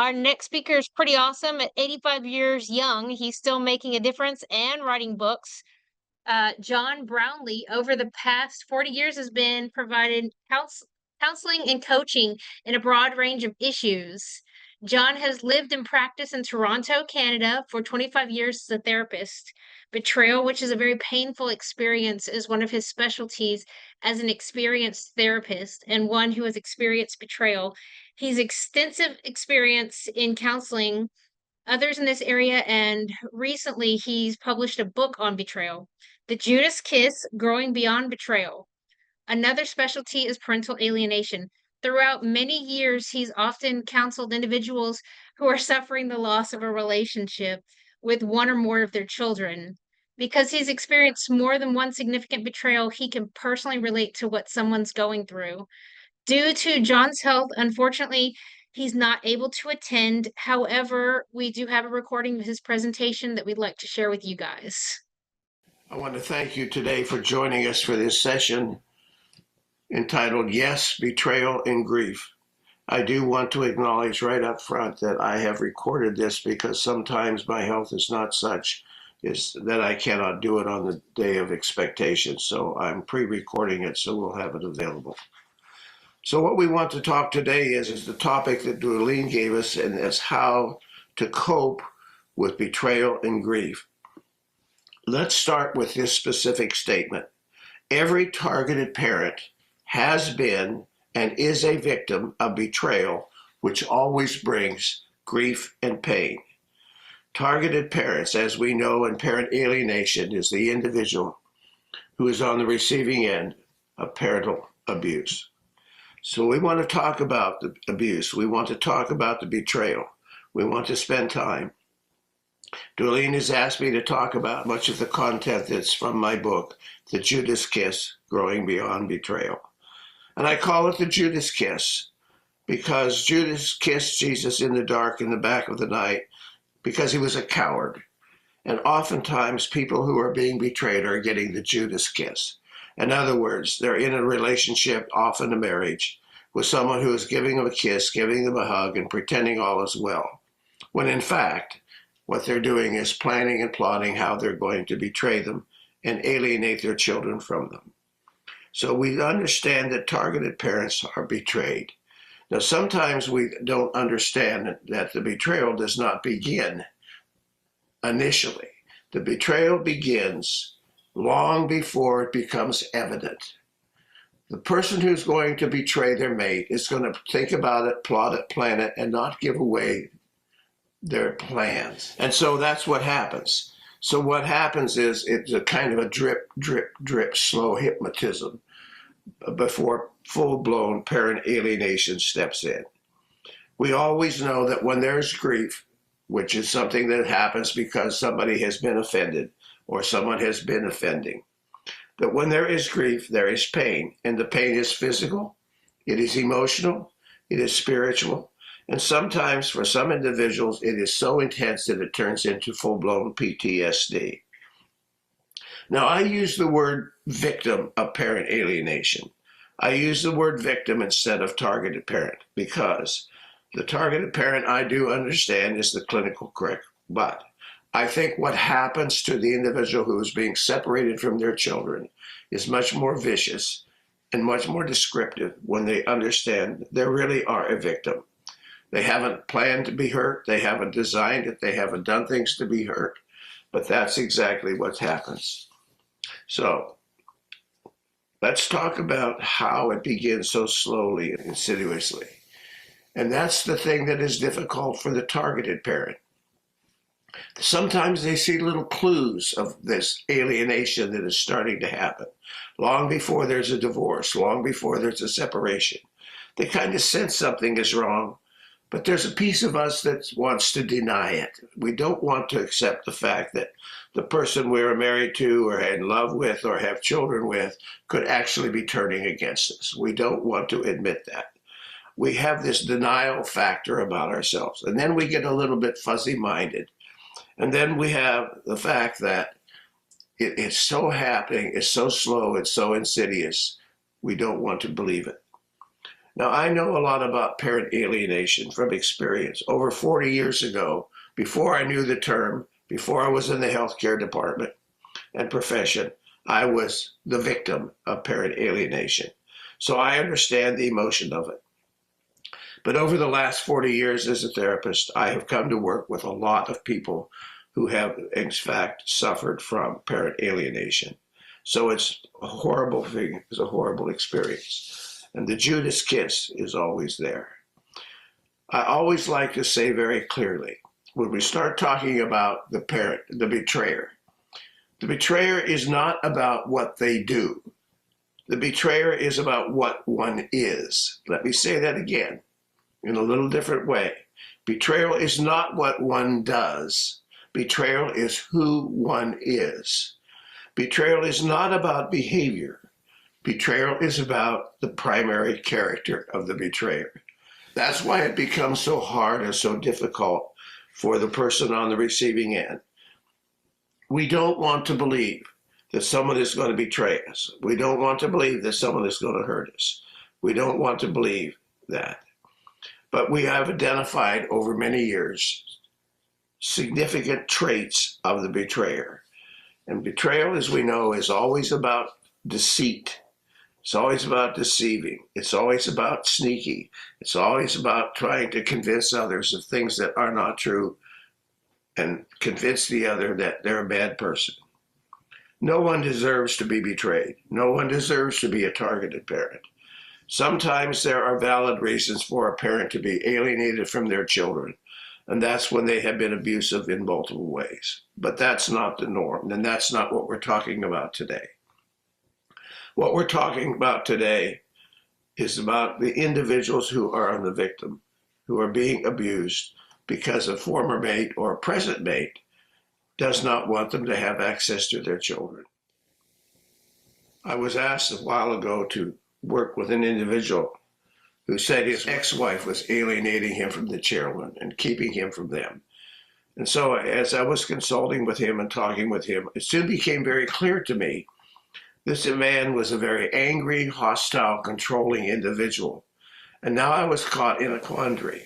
Our next speaker is pretty awesome. At 85 years young, he's still making a difference and writing books. John Brownlee, over the past 40 years, has been providing counseling and coaching in a broad range of issues. John has lived and practiced in Toronto, Canada for 25 years as a therapist. Betrayal, which is a very painful experience, is one of his specialties as an experienced therapist and one who has experienced betrayal. He's extensive experience in counseling others in this area, and recently he's published a book on betrayal, The Judas Kiss, Growing Beyond Betrayal. Another specialty is parental alienation. Throughout many years, he's often counseled individuals who are suffering the loss of a relationship with one or more of their children. Because he's experienced more than one significant betrayal, he can personally relate to what someone's going through. Due to John's health, unfortunately, he's not able to attend. However, we do have a recording of his presentation that we'd like to share with you guys. I want to thank you today for joining us for this session entitled Yes, Betrayal and Grief. I do want to acknowledge right up front that I have recorded this because sometimes my health is not such that I cannot do it on the day of expectation. So I'm pre-recording it, so we'll have it available. So what we want to talk today is the topic that Darlene gave us, and that's how to cope with betrayal and grief. Let's start with this specific statement. Every targeted parent has been and is a victim of betrayal, which always brings grief and pain. Targeted parents, as we know, and parent alienation is the individual who is on the receiving end of parental abuse. So we want to talk about the abuse. We want to talk about the betrayal. We want to spend time. Darlene has asked me to talk about much of the content that's from my book, The Judas Kiss, Growing Beyond Betrayal. And I call it the Judas Kiss because Judas kissed Jesus in the dark in the back of the night because he was a coward. And oftentimes people who are being betrayed are getting the Judas Kiss. In other words, they're in a relationship, often a marriage, with someone who is giving them a kiss, giving them a hug, and pretending all is well. When in fact, what they're doing is planning and plotting how they're going to betray them and alienate their children from them. So we understand that targeted parents are betrayed. Now, sometimes we don't understand that the betrayal does not begin initially. The betrayal begins long before it becomes evident. The person who's going to betray their mate is going to think about it, plot it, plan it, and not give away their plans. And so that's what happens. So what happens is it's a kind of a drip, drip, drip, slow hypnotism before full-blown parent alienation steps in. We always know that when there's grief, which is something that happens because somebody has been offended or someone has been offending, that when there is grief, there is pain. And the pain is physical, it is emotional, it is spiritual, and sometimes for some individuals, it is so intense that it turns into full-blown PTSD. Now, I use the word victim of parent alienation. I use the word victim instead of targeted parent because the targeted parent, I do understand, is the clinical correct. But I think what happens to the individual who is being separated from their children is much more vicious and much more descriptive when they understand they really are a victim. They haven't planned to be hurt. They haven't designed it. They haven't done things to be hurt. But that's exactly what happens. So let's talk about how it begins so slowly and insidiously. And that's the thing that is difficult for the targeted parent. Sometimes they see little clues of this alienation that is starting to happen. Long before there's a divorce, long before there's a separation. They kind of sense something is wrong, but there's a piece of us that wants to deny it. We don't want to accept the fact that the person we are married to or in love with or have children with could actually be turning against us. We don't want to admit that. We have this denial factor about ourselves. And then we get a little bit fuzzy-minded. And then we have the fact that it's so happening, it's so slow, it's so insidious, we don't want to believe it. Now, I know a lot about parent alienation from experience. Over 40 years ago, before I knew the term, before I was in the healthcare department and profession, I was the victim of parent alienation. So I understand the emotion of it. But over the last 40 years as a therapist, I have come to work with a lot of people who have, in fact, suffered from parent alienation. So it's a horrible thing, it's a horrible experience. And the Judas Kiss is always there. I always like to say very clearly, when we start talking about the parent, the betrayer is not about what they do. The betrayer is about what one is. Let me say that again in a little different way. Betrayal is not what one does. Betrayal is who one is. Betrayal is not about behavior. Betrayal is about the primary character of the betrayer. That's why it becomes so hard and so difficult for the person on the receiving end. We don't want to believe that someone is going to betray us. We don't want to believe that someone is going to hurt us. We don't want to believe that. But we have identified over many years significant traits of the betrayer. And betrayal, as we know, is always about deceit. It's always about deceiving. It's always about sneaky. It's always about trying to convince others of things that are not true and convince the other that they're a bad person. No one deserves to be betrayed. No one deserves to be a targeted parent. Sometimes there are valid reasons for a parent to be alienated from their children, and that's when they have been abusive in multiple ways. But that's not the norm, and that's not what we're talking about today. What we're talking about today is about the individuals who are on the victim, who are being abused because a former mate or a present mate does not want them to have access to their children. I was asked a while ago to work with an individual who said his ex-wife was alienating him from the children and keeping him from them. And so as I was consulting with him and talking with him, it soon became very clear to me this man was a very angry, hostile, controlling individual. And now I was caught in a quandary.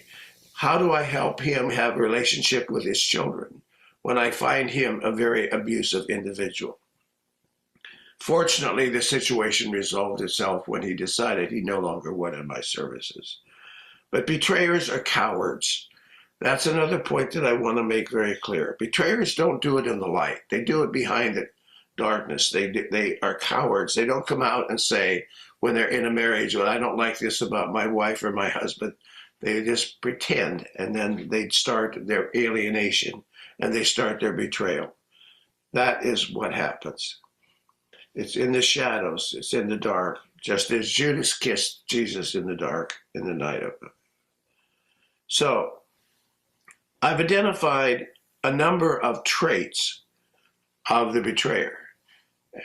How do I help him have a relationship with his children when I find him a very abusive individual? Fortunately, the situation resolved itself when he decided he no longer wanted my services. But betrayers are cowards. That's another point that I want to make very clear. Betrayers don't do it in the light. They do it behind the darkness. They are cowards. They don't come out and say when they're in a marriage, well, I don't like this about my wife or my husband. They just pretend, and then they start their alienation and they start their betrayal. That is what happens. It's in the shadows. It's in the dark, just as Judas kissed Jesus in the dark in the night of it. So I've identified a number of traits of the betrayer.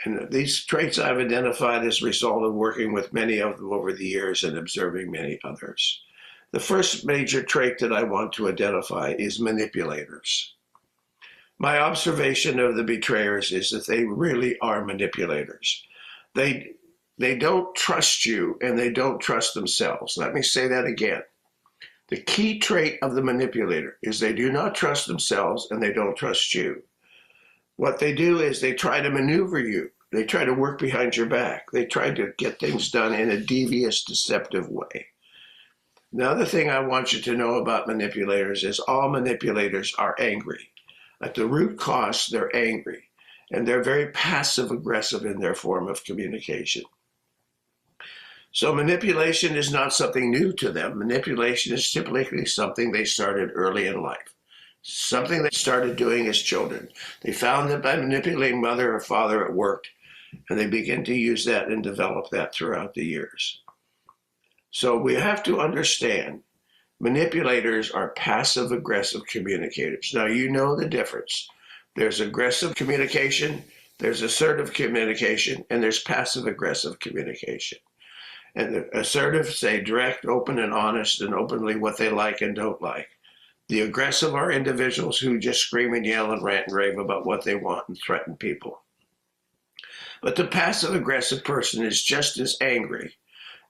And these traits I've identified as a result of working with many of them over the years and observing many others. The first major trait that I want to identify is manipulators. My observation of the betrayers is that they really are manipulators. They don't trust you and they don't trust themselves. Let me say that again. The key trait of the manipulator is they do not trust themselves and they don't trust you. What they do is they try to maneuver you. They try to work behind your back. They try to get things done in a devious, deceptive way. The other thing I want you to know about manipulators is all manipulators are angry. At the root cause, they're angry, and they're very passive-aggressive in their form of communication. So manipulation is not something new to them. Manipulation is typically something they started early in life, something they started doing as children. They found that by manipulating mother or father, it worked, and they began to use that and develop that throughout the years. So we have to understand manipulators are passive-aggressive communicators. Now, you know the difference. There's aggressive communication, there's assertive communication, and there's passive-aggressive communication. And the assertive say direct, open, and honest, and openly what they like and don't like. The aggressive are individuals who just scream and yell and rant and rave about what they want and threaten people. But the passive-aggressive person is just as angry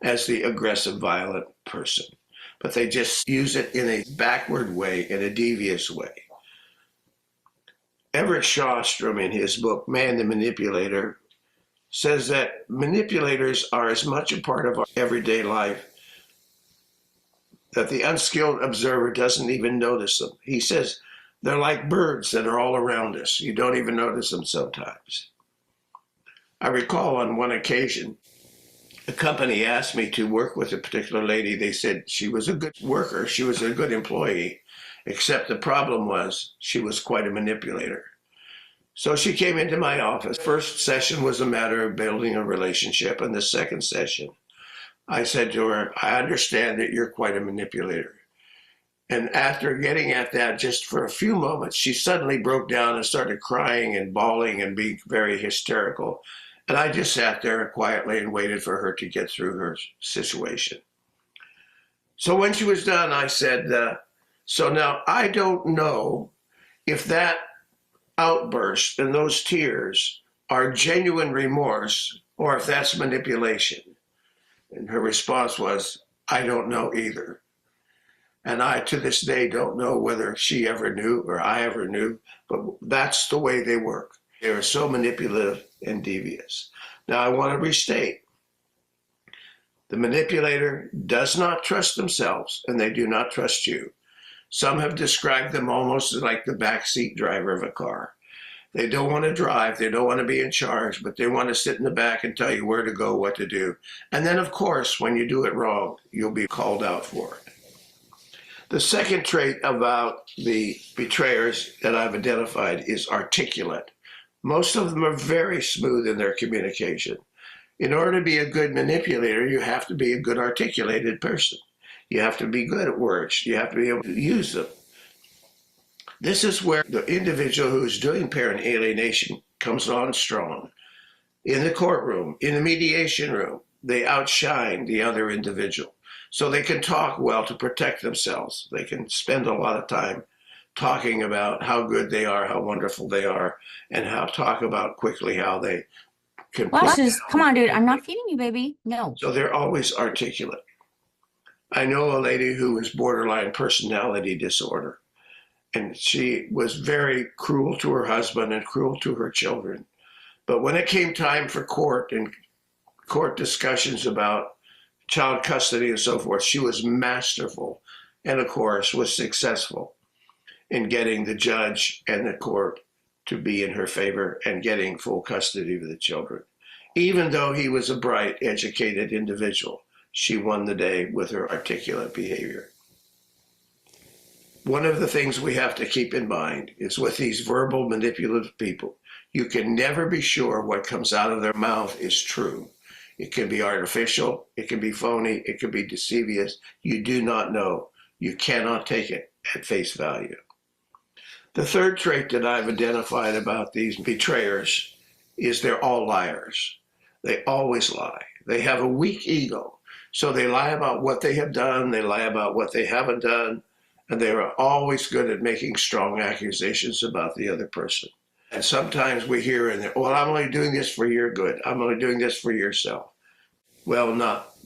as the aggressive, violent person. But they just use it in a backward way, in a devious way. Everett Shawstrom, in his book, Man the Manipulator, says that manipulators are as much a part of our everyday life that the unskilled observer doesn't even notice them. He says they're like birds that are all around us. You don't even notice them sometimes. I recall on one occasion, a company asked me to work with a particular lady. They said she was a good worker, she was a good employee, except the problem was she was quite a manipulator. So she came into my office. First session was a matter of building a relationship, and the second session, I said to her, I understand that you're quite a manipulator. And after getting at that just for a few moments, she suddenly broke down and started crying and bawling and being very hysterical. And I just sat there quietly and waited for her to get through her situation. So when she was done, I said, so now I don't know if that outburst and those tears are genuine remorse or if that's manipulation. And her response was, I don't know either. And I, to this day, don't know whether she ever knew or I ever knew, but that's the way they work. They are so manipulative and devious. Now, I want to restate, the manipulator does not trust themselves, and they do not trust you. Some have described them almost like the backseat driver of a car. They don't want to drive, they don't want to be in charge, but they want to sit in the back and tell you where to go, what to do. And then, of course, when you do it wrong, you'll be called out for it. The second trait about the betrayers that I've identified is articulate. Most of them are very smooth in their communication. In order to be a good manipulator, you have to be a good articulated person. You have to be good at words. You have to be able to use them. This is where the individual who is doing parent alienation comes on strong. In the courtroom, in the mediation room, they outshine the other individual. So they can talk well to protect themselves. They can spend a lot of time talking about how good they are, how wonderful they are, and talk about quickly how they can. Come on, dude. I'm not feeding you, baby. No. So they're always articulate. I know a lady who was borderline personality disorder, and she was very cruel to her husband and cruel to her children. But when it came time for court and court discussions about child custody and so forth, she was masterful and, of course, was successful in getting the judge and the court to be in her favor and getting full custody of the children. Even though he was a bright, educated individual, she won the day with her articulate behavior. One of the things we have to keep in mind is with these verbal manipulative people, you can never be sure what comes out of their mouth is true. It can be artificial, it can be phony, it can be deceivious. You do not know. You cannot take it at face value. The third trait that I've identified about these betrayers is they're all liars. They always lie. They have a weak ego. So they lie about what they have done, they lie about what they haven't done, and they are always good at making strong accusations about the other person. And sometimes we hear in there, well, I'm only doing this for your good. I'm only doing this for yourself. Well,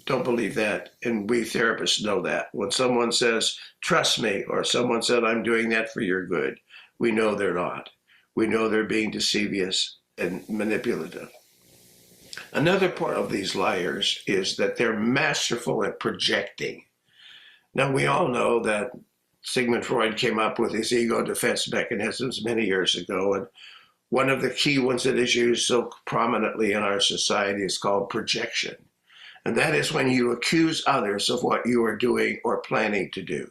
don't believe that. And we therapists know that. When someone says, trust me, or someone said, I'm doing that for your good, we know they're not. We know they're being deceivious and manipulative. Another part of these liars is that they're masterful at projecting. Now, we all know that Sigmund Freud came up with his ego defense mechanisms many years ago, and one of the key ones that is used so prominently in our society is called projection. And that is when you accuse others of what you are doing or planning to do.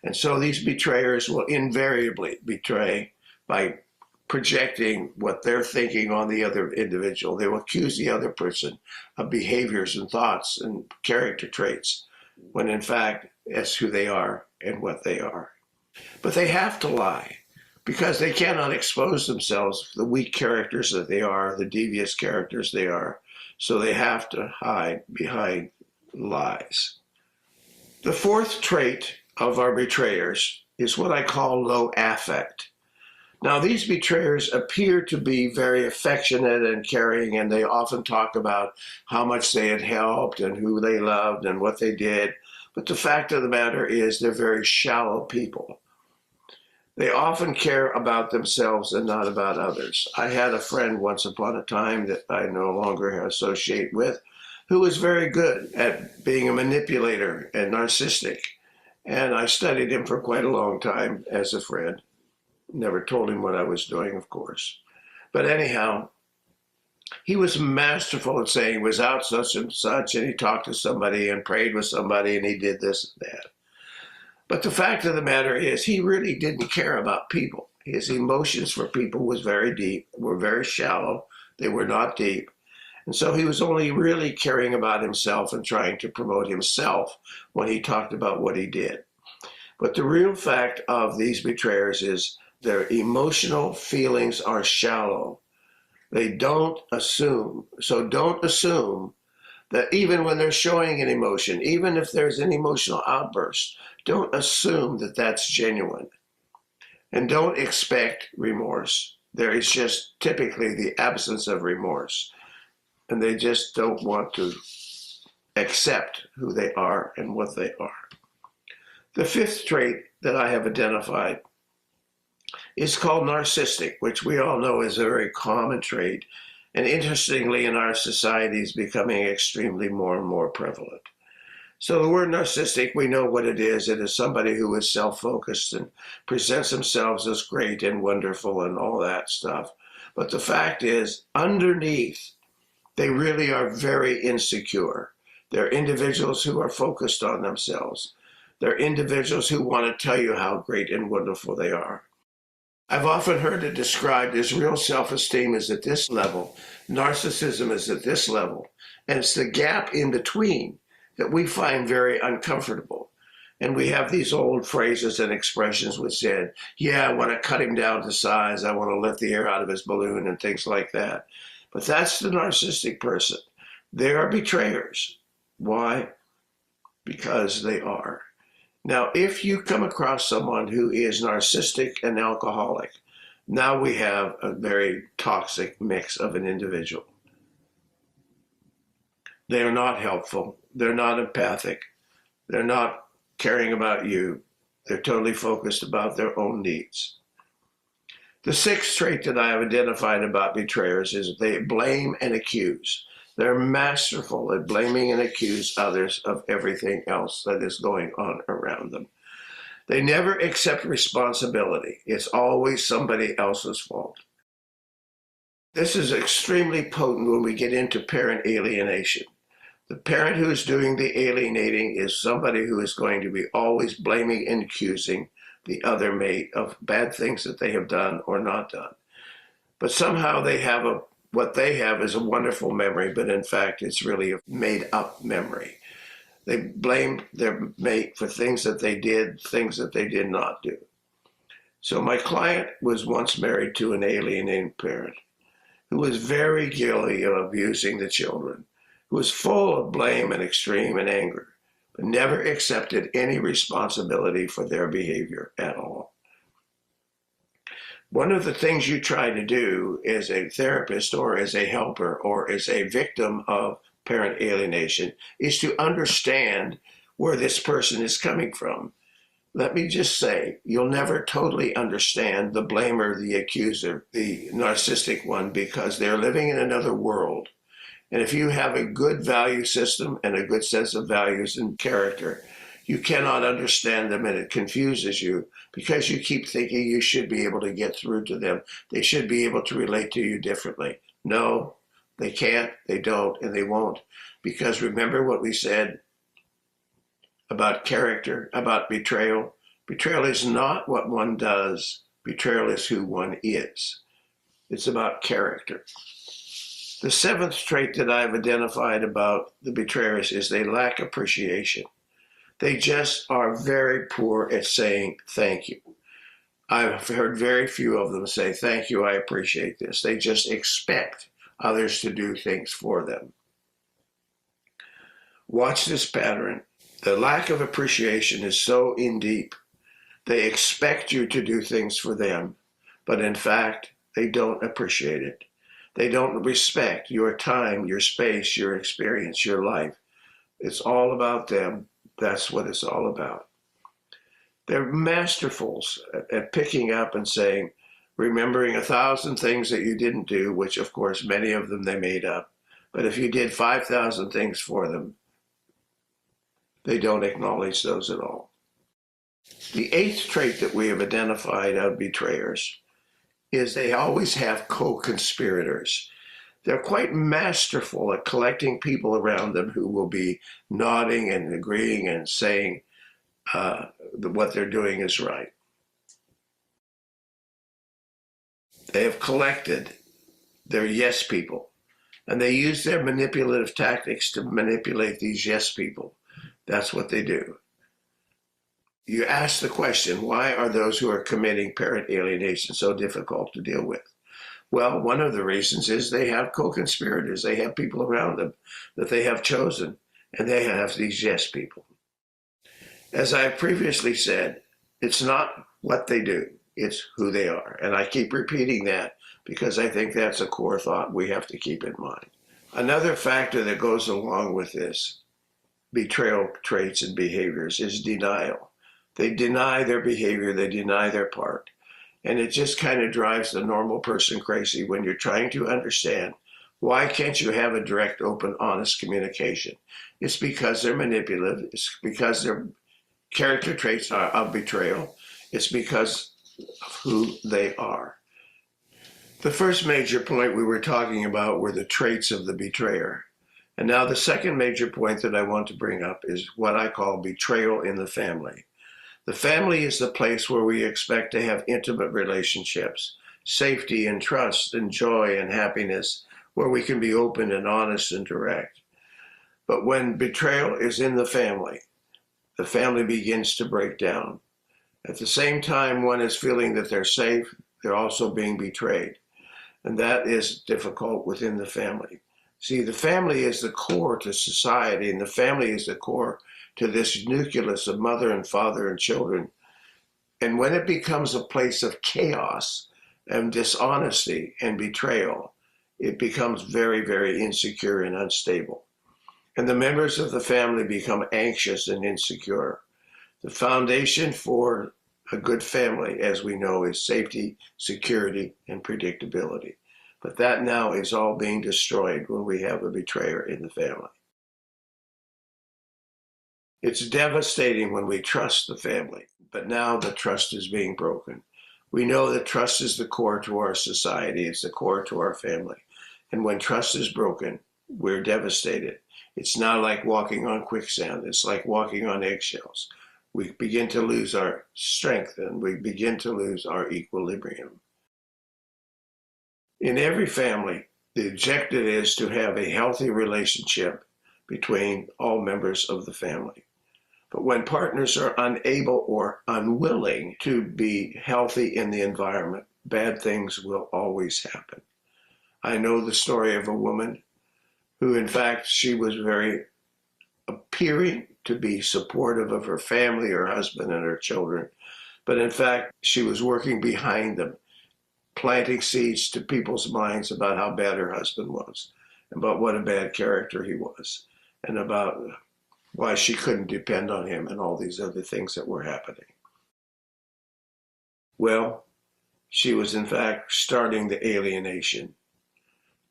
And so these betrayers will invariably betray by projecting what they're thinking on the other individual. They will accuse the other person of behaviors and thoughts and character traits, when in fact, that's who they are and what they are. But they have to lie because they cannot expose themselves to the weak characters that they are, the devious characters they are. So they have to hide behind lies. The fourth trait of our betrayers is what I call low affect. Now, these betrayers appear to be very affectionate and caring, and they often talk about how much they had helped and who they loved and what they did. But the fact of the matter is they're very shallow people. They often care about themselves and not about others. I had a friend once upon a time that I no longer associate with who was very good at being a manipulator and narcissistic. And I studied him for quite a long time as a friend. Never told him what I was doing, of course. But anyhow, he was masterful at saying he was out such and such, and he talked to somebody and prayed with somebody, and he did this and that. But the fact of the matter is he really didn't care about people. His emotions for people was very deep, were very shallow. They were not deep. And so he was only really caring about himself and trying to promote himself when he talked about what he did. But the real fact of these betrayers is their emotional feelings are shallow. They don't assume. So don't assume that even when they're showing an emotion, even if there's an emotional outburst, don't assume that that's genuine. And don't expect remorse. There is just typically the absence of remorse. And they just don't want to accept who they are and what they are. The fifth trait that I have identified is called narcissistic, which we all know is a very common trait. And interestingly, in our society, is becoming extremely more and more prevalent. So the word narcissistic, we know what it is. It is somebody who is self-focused and presents themselves as great and wonderful and all that stuff. But the fact is, underneath, they really are very insecure. They're individuals who are focused on themselves. They're individuals who want to tell you how great and wonderful they are. I've often heard it described as real self-esteem is at this level, narcissism is at this level, and it's the gap in between that we find very uncomfortable. And we have these old phrases and expressions which said, yeah, I want to cut him down to size, I want to let the air out of his balloon and things like that. But that's the narcissistic person. They are betrayers. Why? Because they are. Now, if you come across someone who is narcissistic and alcoholic, now we have a very toxic mix of an individual. They are not helpful. They're not empathic. They're not caring about you. They're totally focused about their own needs. The sixth trait that I have identified about betrayers is they blame and accuse. They're masterful at blaming and accuse others of everything else that is going on around them. They never accept responsibility. It's always somebody else's fault. This is extremely potent when we get into parent alienation. The parent who is doing the alienating is somebody who is going to be always blaming and accusing the other mate of bad things that they have done or not done. But somehow they have what they have is a wonderful memory, but in fact, it's really a made-up memory. They blame their mate for things that they did, things that they did not do. So my client was once married to an alienating parent who was very guilty of abusing the children, who was full of blame and extreme and anger, but never accepted any responsibility for their behavior at all. One of the things you try to do as a therapist or as a helper or as a victim of parent alienation is to understand where this person is coming from. Let me just say, you'll never totally understand the blamer, the accuser, the narcissistic one, because they're living in another world. And if you have a good value system and a good sense of values and character, you cannot understand them and it confuses you because you keep thinking you should be able to get through to them. They should be able to relate to you differently. No, they can't, they don't, and they won't. Because remember what we said about character, about betrayal? Betrayal is not what one does. Betrayal is who one is. It's about character. The seventh trait that I've identified about the betrayers is they lack appreciation. They just are very poor at saying thank you. I've heard very few of them say, thank you, I appreciate this. They just expect others to do things for them. Watch this pattern. The lack of appreciation is so in deep. They expect you to do things for them. but in fact, they don't appreciate it. They don't respect your time, your space, your experience, your life. It's all about them. That's what it's all about. They're masterfuls at picking up and saying, remembering 1,000 things that you didn't do, which of course many of them they made up. But if you did 5,000 things for them, they don't acknowledge those at all. The eighth trait that we have identified of betrayers is they always have co-conspirators. They're quite masterful at collecting people around them who will be nodding and agreeing and saying what they're doing is right. They have collected their yes people, and they use their manipulative tactics to manipulate these yes people. That's what they do. You ask the question, why are those who are committing parent alienation so difficult to deal with? Well, one of the reasons is they have co-conspirators. They have people around them that they have chosen, and they have these yes people. As I previously said, it's not what they do, it's who they are. And I keep repeating that because I think that's a core thought we have to keep in mind. Another factor that goes along with this betrayal traits and behaviors is denial. They deny their behavior, they deny their part. And it just kind of drives the normal person crazy when you're trying to understand, why can't you have a direct, open, honest communication? It's because they're manipulative. It's because their character traits are of betrayal. It's because of who they are. The first major point we were talking about were the traits of the betrayer. And now the second major point that I want to bring up is what I call betrayal in the family. The family is the place where we expect to have intimate relationships, safety and trust and joy and happiness, where we can be open and honest and direct. But when betrayal is in the family begins to break down. At the same time, one is feeling that they're safe, they're also being betrayed. And that is difficult within the family. See, the family is the core to society, and the family is the core to this nucleus of mother and father and children. And when it becomes a place of chaos and dishonesty and betrayal, it becomes very, very insecure and unstable. And the members of the family become anxious and insecure. The foundation for a good family, as we know, is safety, security, and predictability. But that now is all being destroyed when we have a betrayer in the family. It's devastating when we trust the family, but now the trust is being broken. We know that trust is the core to our society. It's the core to our family. And when trust is broken, we're devastated. It's not like walking on quicksand. It's like walking on eggshells. We begin to lose our strength and we begin to lose our equilibrium. In every family, the objective is to have a healthy relationship between all members of the family. But when partners are unable or unwilling to be healthy in the environment, bad things will always happen. I know the story of a woman who, in fact, she was very appearing to be supportive of her family, her husband, and her children. But in fact, she was working behind them, planting seeds to people's minds about how bad her husband was, about what a bad character he was, and about why she couldn't depend on him and all these other things that were happening. Well, she was in fact starting the alienation.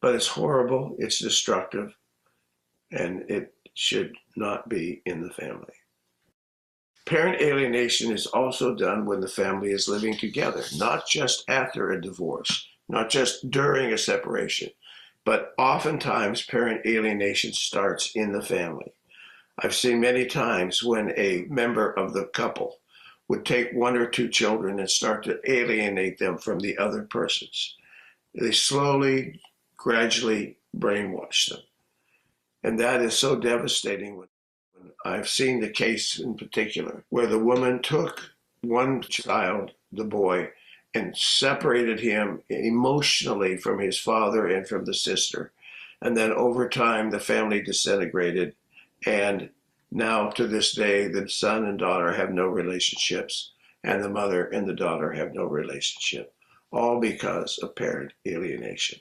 But it's horrible, it's destructive, and it should not be in the family. Parent alienation is also done when the family is living together, not just after a divorce, not just during a separation, but oftentimes parent alienation starts in the family. I've seen many times when a member of the couple would take one or two children and start to alienate them from the other persons. They slowly, gradually brainwash them. And that is so devastating. I've seen the case in particular where the woman took one child, the boy, and separated him emotionally from his father and from the sister. And then over time, the family disintegrated. And now to this day, the son and daughter have no relationships, and the mother and the daughter have no relationship. all because of parent alienation.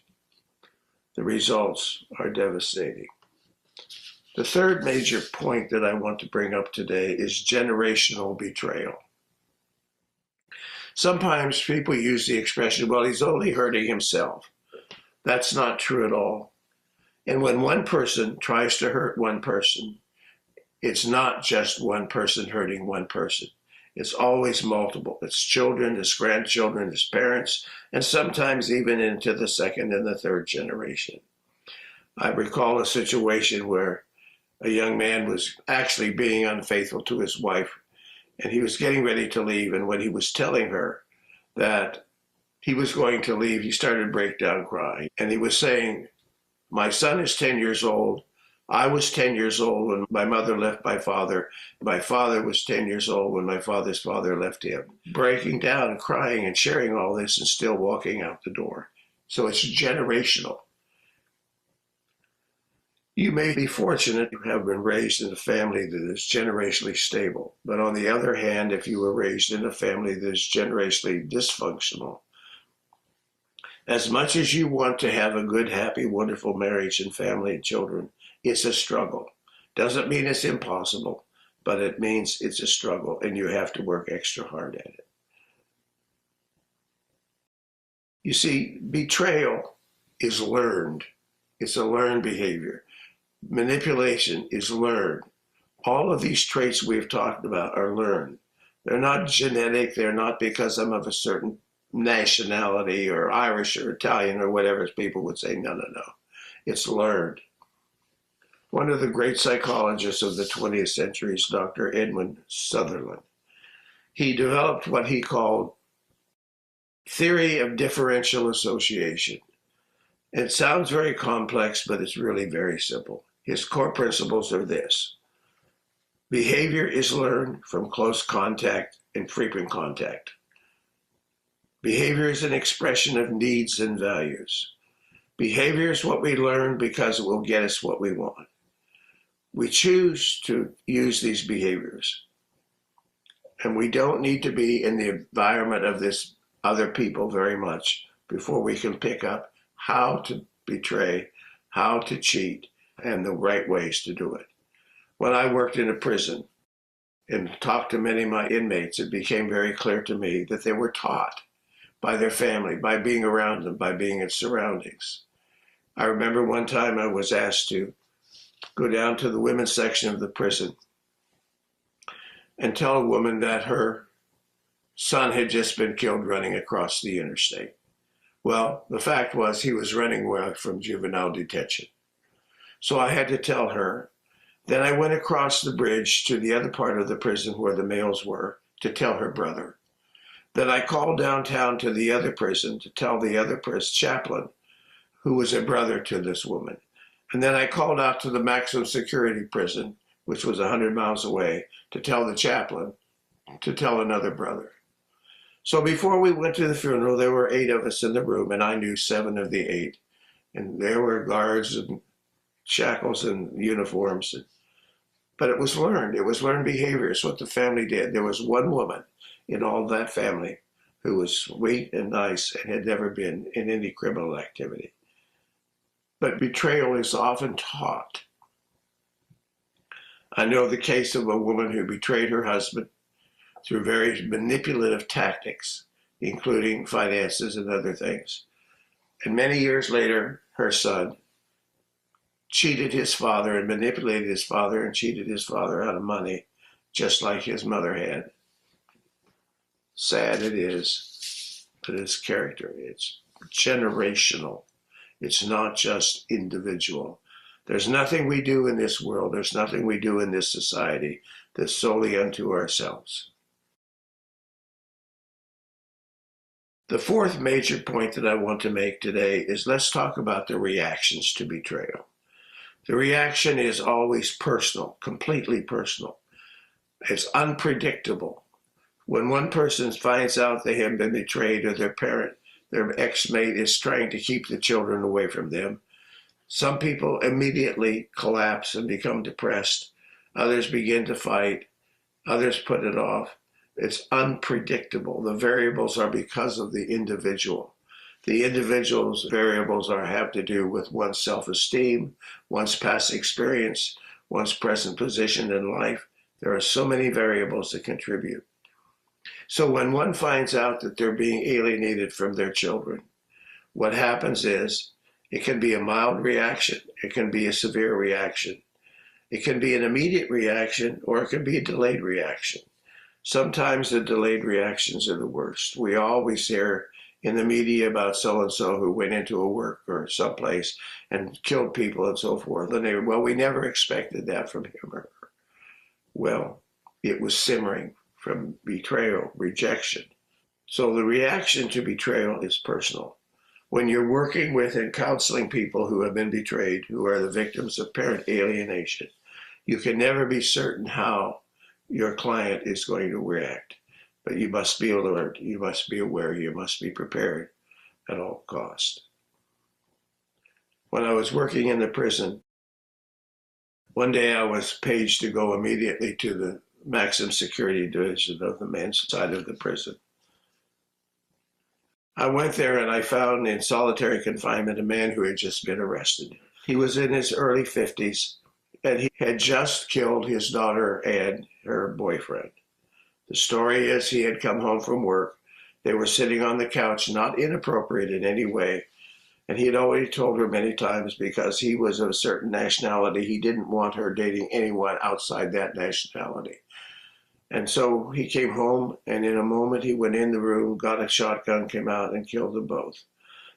The results are devastating. The third major point that I want to bring up today is generational betrayal. Sometimes people use the expression, well, he's only hurting himself. That's not true at all. And when one person tries to hurt one person, it's not just one person hurting one person. It's always multiple. It's children, it's grandchildren, it's parents, and sometimes even into the second and the third generation. I recall a situation where a young man was actually being unfaithful to his wife, and he was getting ready to leave. And when he was telling her that he was going to leave, he started to break down crying. And he was saying, my son is 10 years old. I was 10 years old when my mother left my father. My father was 10 years old when my father's father left him. Breaking down and crying and sharing all this and still walking out the door. So it's generational. You may be fortunate to have been raised in a family that is generationally stable. But on the other hand, if you were raised in a family that is generationally dysfunctional, as much as you want to have a good, happy, wonderful marriage and family and children, it's a struggle. Doesn't mean it's impossible, but it means it's a struggle and you have to work extra hard at it. You see, betrayal is learned. It's a learned behavior. Manipulation is learned. All of these traits we've talked about are learned. They're not genetic. They're not because I'm of a certain nationality or Irish or Italian or whatever people would say. No. It's learned. One of the great psychologists of the 20th century is Dr. Edwin Sutherland. He developed what he called theory of differential association. It sounds very complex, but it's really very simple. His core principles are this. Behavior is learned from close contact and frequent contact. Behavior is an expression of needs and values. Behavior is what we learn because it will get us what we want. We choose to use these behaviors. And we don't need to be in the environment of this other people very much before we can pick up how to betray, how to cheat, and the right ways to do it. When I worked in a prison and talked to many of my inmates, it became very clear to me that they were taught by their family, by being around them, by being in surroundings. I remember one time I was asked to go down to the women's section of the prison and tell a woman that her son had just been killed running across the interstate. Well, the fact was he was running away from juvenile detention. So I had to tell her. Then I went across the bridge to the other part of the prison where the males were to tell her brother. Then I called downtown to the other prison to tell the other prison chaplain, who was a brother to this woman. And then I called out to the maximum security prison, which was 100 miles away, to tell the chaplain to tell another brother. So before we went to the funeral, there were 8 of us in the room, and I knew 7 of the 8. And there were guards and shackles and uniforms. But it was learned. It was learned behavior. It's what the family did. There was one woman in all that family who was sweet and nice and had never been in any criminal activity. But betrayal is often taught. I know the case of a woman who betrayed her husband through very manipulative tactics, including finances and other things. And many years later, her son cheated his father and manipulated his father and cheated his father out of money, just like his mother had. Sad it is, but it's character. It's generational. It's not just individual. There's nothing we do in this world, there's nothing we do in this society that's solely unto ourselves. The fourth major point that I want to make today is let's talk about the reactions to betrayal. The reaction is always personal, completely personal. It's unpredictable. When one person finds out they have been betrayed or their parent, their ex-mate is trying to keep the children away from them, some people immediately collapse and become depressed. Others begin to fight. Others put it off. It's unpredictable. The variables are because of the individual. The individual's variables have to do with one's self-esteem, one's past experience, one's present position in life. There are so many variables that contribute. So when one finds out that they're being alienated from their children, what happens is it can be a mild reaction. It can be a severe reaction. It can be an immediate reaction, or it can be a delayed reaction. Sometimes the delayed reactions are the worst. We always hear in the media about so-and-so who went into a work or someplace and killed people and so forth. And well, we never expected that from him or her. Well, it was simmering from betrayal, rejection. So the reaction to betrayal is personal. When you're working with and counseling people who have been betrayed, who are the victims of parent alienation, you can never be certain how your client is going to react. But you must be alert, you must be aware, you must be prepared at all costs. When I was working in the prison, one day I was paged to go immediately to the maximum security division of the men's side of the prison. I went there and I found in solitary confinement a man who had just been arrested. He was in his early 50s and he had just killed his daughter and her boyfriend. The story is he had come home from work. They were sitting on the couch, not inappropriate in any way. And he had already told her many times because he was of a certain nationality, he didn't want her dating anyone outside that nationality. And so he came home, and in a moment he went in the room, got a shotgun, came out, and killed them both.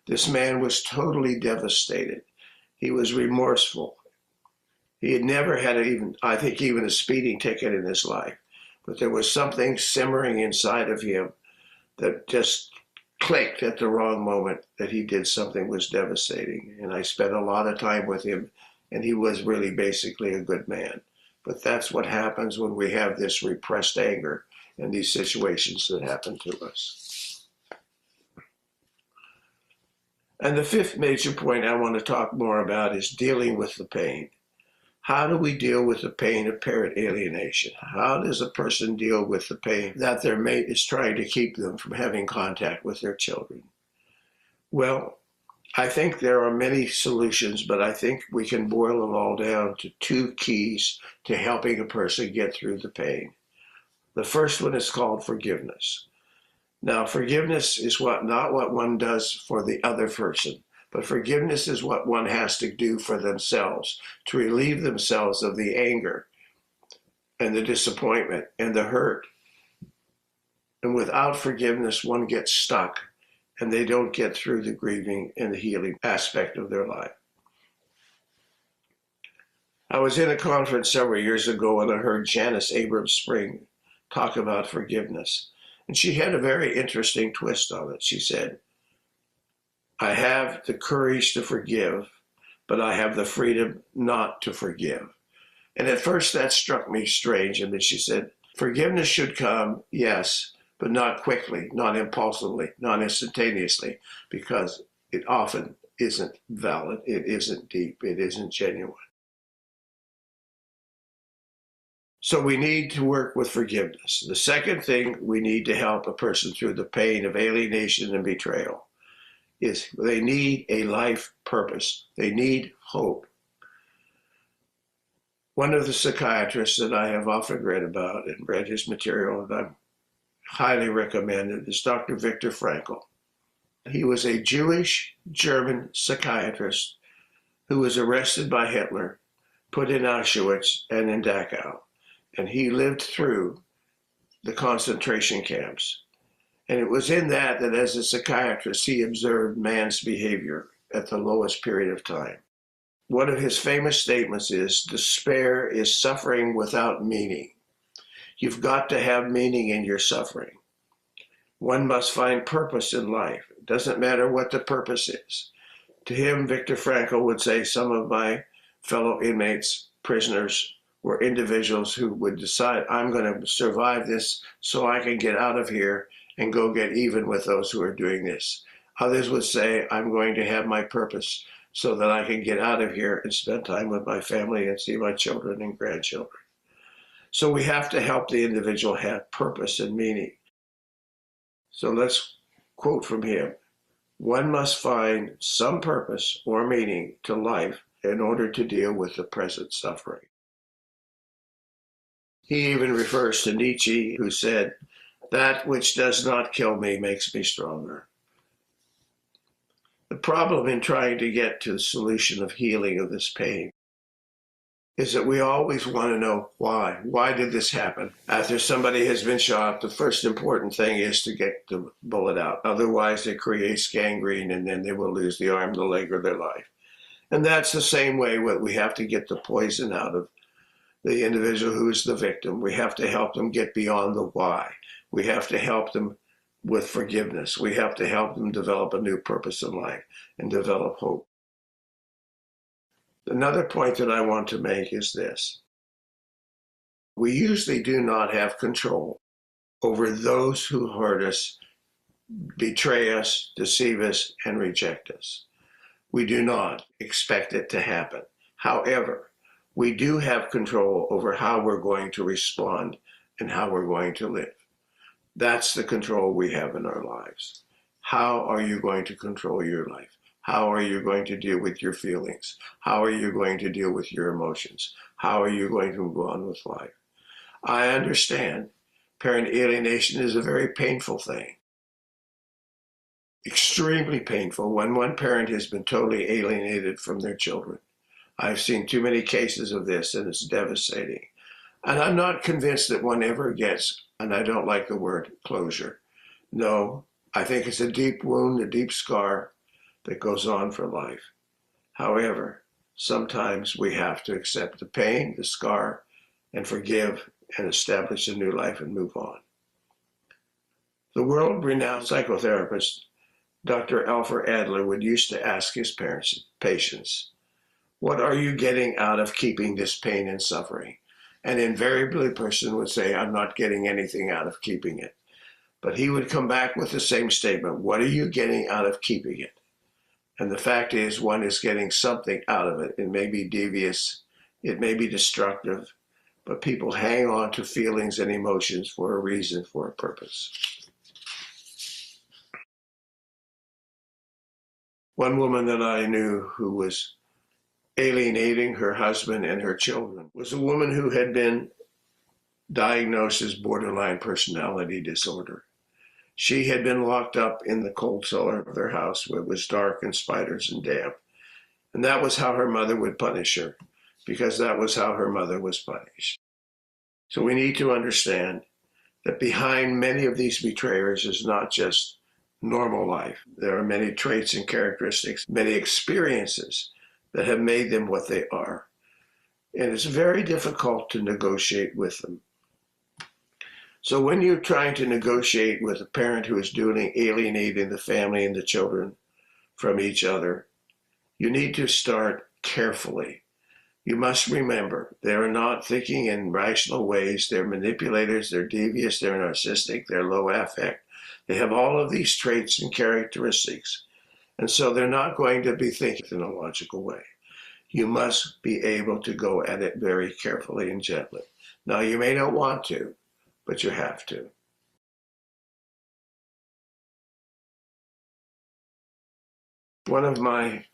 This man was totally devastated. He was remorseful. He had never had even a speeding ticket in his life. But there was something simmering inside of him that just clicked at the wrong moment, that he did something was devastating. And I spent a lot of time with him, and he was really basically a good man. But that's what happens when we have this repressed anger and these situations that happen to us. And the fifth major point I want to talk more about is dealing with the pain. How do we deal with the pain of parent alienation? How does a person deal with the pain that their mate is trying to keep them from having contact with their children? Well, I think there are many solutions, but I think we can boil it all down to two keys to helping a person get through the pain. The first one is called forgiveness. Now, forgiveness is not what one does for the other person, but forgiveness is what one has to do for themselves to relieve themselves of the anger and the disappointment and the hurt. And without forgiveness, one gets stuck and they don't get through the grieving and the healing aspect of their life. I was in a conference several years ago and I heard Janice Abrams Spring talk about forgiveness. And she had a very interesting twist on it. She said, I have the courage to forgive, but I have the freedom not to forgive. And at first that struck me strange. And then she said, forgiveness should come, yes, but not quickly, not impulsively, not instantaneously, because it often isn't valid, it isn't deep, it isn't genuine. So we need to work with forgiveness. The second thing we need to help a person through the pain of alienation and betrayal is they need a life purpose. They need hope. One of the psychiatrists that I have often read about and read his material, and I'm highly recommended, is Dr. Viktor Frankl. He was a Jewish German psychiatrist who was arrested by Hitler, put in Auschwitz and in Dachau, and he lived through the concentration camps. And it was in that as a psychiatrist, he observed man's behavior at the lowest period of time. One of his famous statements is, despair is suffering without meaning. You've got to have meaning in your suffering. One must find purpose in life. It doesn't matter what the purpose is. To him, Viktor Frankl would say, some of my fellow inmates, prisoners, were individuals who would decide, I'm going to survive this so I can get out of here and go get even with those who are doing this. Others would say, I'm going to have my purpose so that I can get out of here and spend time with my family and see my children and grandchildren. So we have to help the individual have purpose and meaning. So let's quote from him. One must find some purpose or meaning to life in order to deal with the present suffering. He even refers to Nietzsche, who said, "That which does not kill me makes me stronger." The problem in trying to get to the solution of healing of this pain is that we always want to know why. Why did this happen? After somebody has been shot, the first important thing is to get the bullet out. Otherwise, it creates gangrene, and then they will lose the arm, the leg, or their life. And that's the same way what we have to get the poison out of the individual who is the victim. We have to help them get beyond the why. We have to help them with forgiveness. We have to help them develop a new purpose in life and develop hope. Another point that I want to make is this. We usually do not have control over those who hurt us, betray us, deceive us, and reject us. We do not expect it to happen. However, we do have control over how we're going to respond and how we're going to live. That's the control we have in our lives. How are you going to control your life? How are you going to deal with your feelings? How are you going to deal with your emotions? How are you going to move on with life? I understand parent alienation is a very painful thing. Extremely painful when one parent has been totally alienated from their children. I've seen too many cases of this, and it's devastating. And I'm not convinced that one ever gets, and I don't like the word, closure. No, I think it's a deep wound, a deep scar that goes on for life. However, sometimes we have to accept the pain, the scar, and forgive and establish a new life and move on. The world-renowned psychotherapist, Dr. Alfred Adler, would used to ask his patients, "What are you getting out of keeping this pain and suffering?" And invariably, the person would say, "I'm not getting anything out of keeping it." But he would come back with the same statement, "What are you getting out of keeping it?" And the fact is, one is getting something out of it. It may be devious, it may be destructive, but people hang on to feelings and emotions for a reason, for a purpose. One woman that I knew who was alienating her husband and her children was a woman who had been diagnosed as borderline personality disorder. She had been locked up in the cold cellar of their house where it was dark and spiders and damp. And that was how her mother would punish her, because that was how her mother was punished. So we need to understand that behind many of these betrayers is not just normal life. There are many traits and characteristics, many experiences that have made them what they are. And it's very difficult to negotiate with them. So when you're trying to negotiate with a parent who is alienating the family and the children from each other, you need to start carefully. You must remember, they're not thinking in rational ways. They're manipulators, they're devious, they're narcissistic, they're low affect. They have all of these traits and characteristics. And so they're not going to be thinking in a logical way. You must be able to go at it very carefully and gently. Now, you may not want to, but you have to. One of my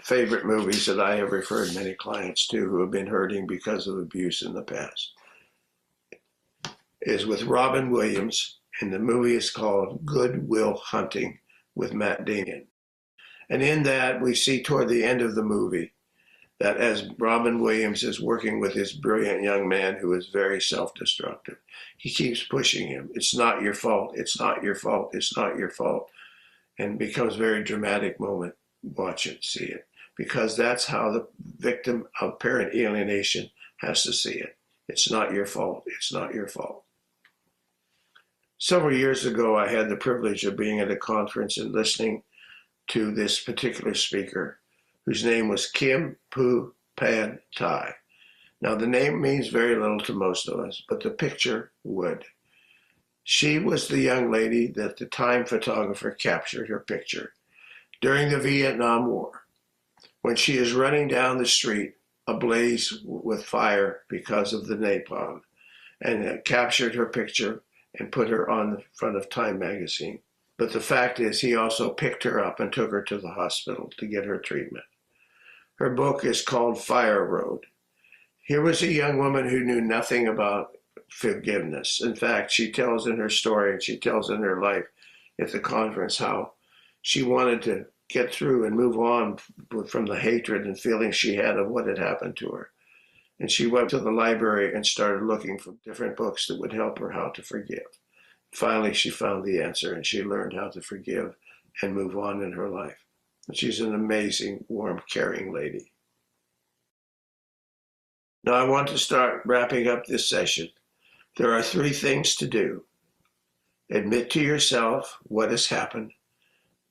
favorite movies that I have referred many clients to who have been hurting because of abuse in the past is with Robin Williams, and the movie is called Good Will Hunting with Matt Damon. And in that, we see toward the end of the movie that as Robin Williams is working with this brilliant young man who is very self-destructive, he keeps pushing him. It's not your fault. It's not your fault. It's not your fault. And it becomes a very dramatic moment. Watch it, see it. Because that's how the victim of parent alienation has to see it. It's not your fault. It's not your fault. Several years ago, I had the privilege of being at a conference and listening to this particular speaker, whose name was Kim Pu Pan Thai. Now, the name means very little to most of us, but the picture would. She was the young lady that the Time photographer captured her picture during the Vietnam War, when she is running down the street ablaze with fire because of the napalm. and captured her picture and put her on the front of Time magazine. But the fact is, he also picked her up and took her to the hospital to get her treatment. Her book is called Fire Road. Here was a young woman who knew nothing about forgiveness. In fact, she tells in her story, and she tells in her life at the conference, how she wanted to get through and move on from the hatred and feelings she had of what had happened to her. And she went to the library and started looking for different books that would help her how to forgive. Finally, she found the answer, and she learned how to forgive and move on in her life. And she's an amazing, warm, caring lady. Now, I want to start wrapping up this session. There are 3 things to do. Admit to yourself what has happened.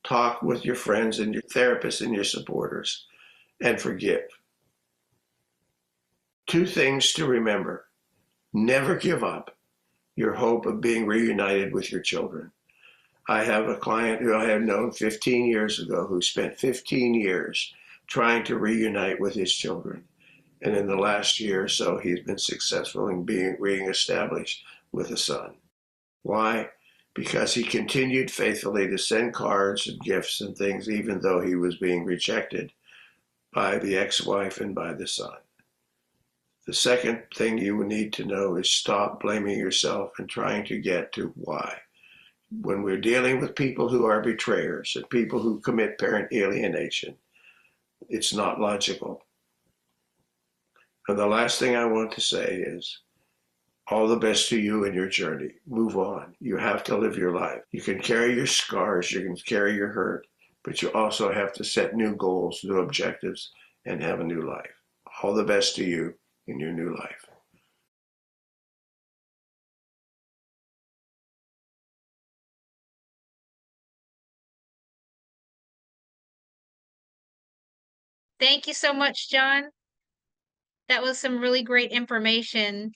Talk with your friends and your therapists and your supporters, and forgive. 2 things to remember. Never give up your hope of being reunited with your children. I have a client who I have known 15 years ago who spent 15 years trying to reunite with his children. And in the last year or so, he's been successful in being reestablished with a son. Why? Because he continued faithfully to send cards and gifts and things, even though he was being rejected by the ex-wife and by the son. The second thing you will need to know is stop blaming yourself and trying to get to why. When we're dealing with people who are betrayers and people who commit parent alienation, it's not logical. And the last thing I want to say is, all the best to you in your journey. Move on. You have to live your life. You can carry your scars, you can carry your hurt, but you also have to set new goals, new objectives, and have a new life. All the best to you in your new life. Thank you so much, John. That was some really great information.